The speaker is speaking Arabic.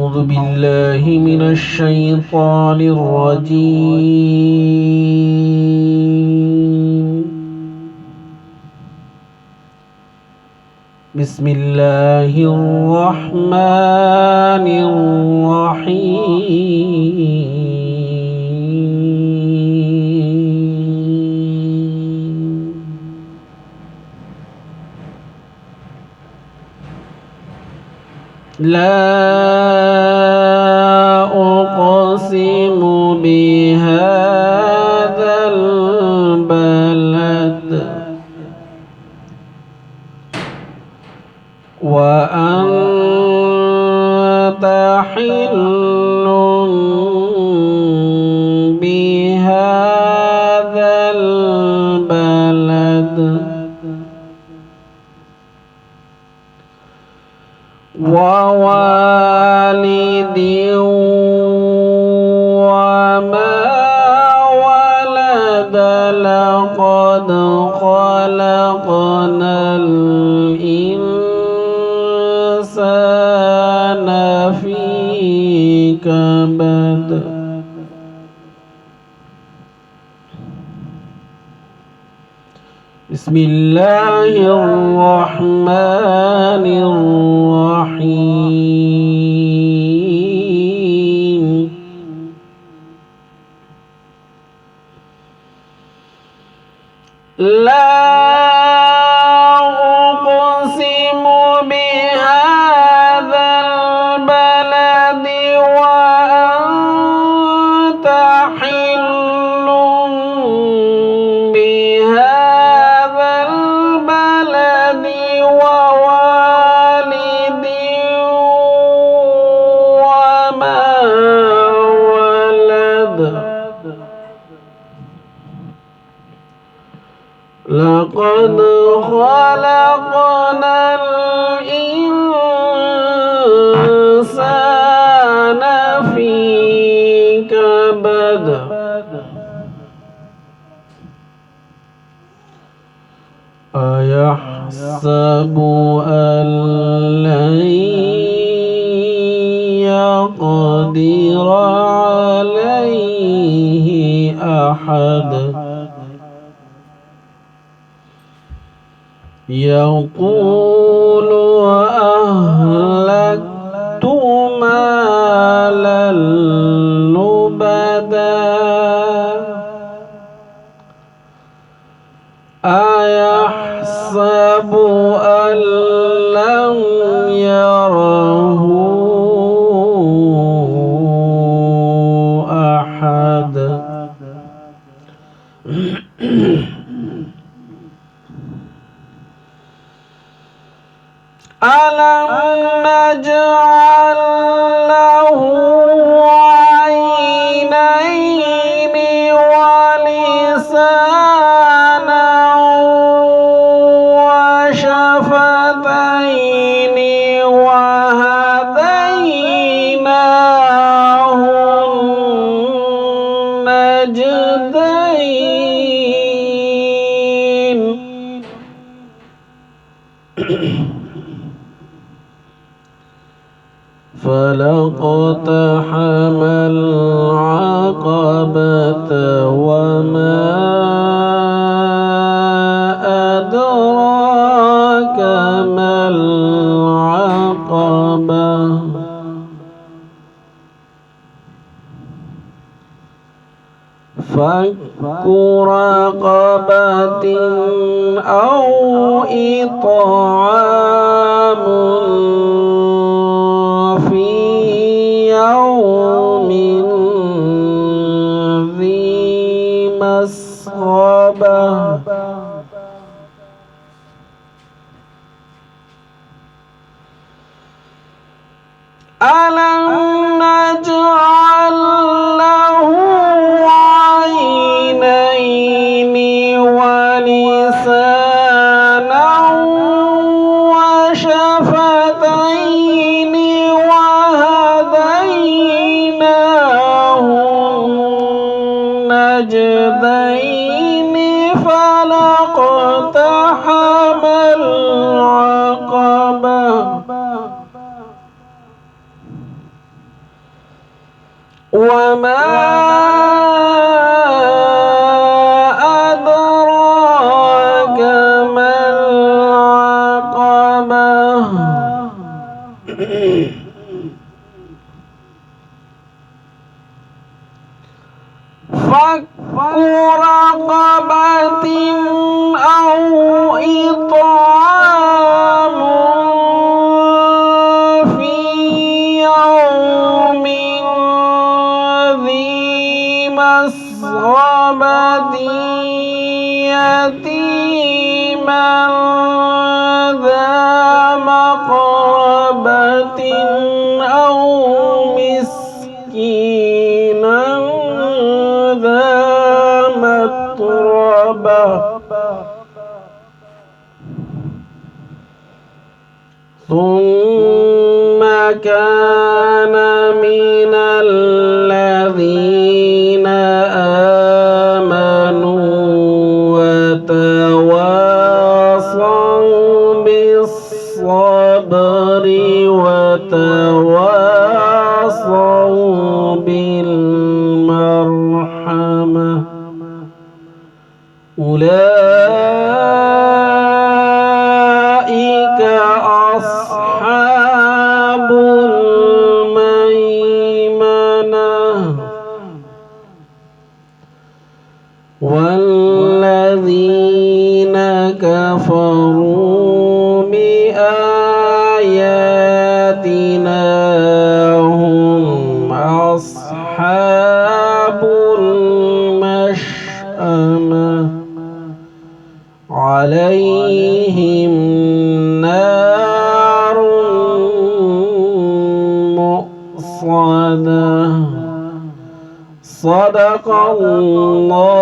أعوذ بالله من الشيطان الرجيم. بسم الله الرحمن الرحيم. لا أقسم بهذا البلد وأنت حل بهذا البلد ووالد وما ولد. لقد خلقنا الإنسان في كبد. بسم الله الرحمن الرحيم. لا أقسم بهذا البلد وأنت حل بهذا البلد ووالد وما ولد. لقد خلقنا الإنسان في كبد. أيحسب أن لن يقدر عليه أحد. يقول أهلكت مالا لبدا. أيحسب أن لم يره أحد. ألم نجعل له عينين ولسانا وشفتين وهديناه النجدين. فلاقتحم العقبة وما أدراك ما العقبة. فك رقبة أو إطعام في يوم ذي مسغبة. ألم نجعل له عينين ولسانا وشفتين وهديناه النجدين. فلاقتحم العقبة وما أدراك ما العقبة فك رقبة أو إطعام في يوم ذي مسغبة يتيما ذا مقربة أو مسكينا ذا متربة ثم كان من الذين آمنوا وتواصوا بالصبر وتواصوا بالمرحمة أولئك أصحاب الميمنة والذين كفروا بآياتنا هم أصحاب المشأمة عليهم نار مؤصدة صدق الله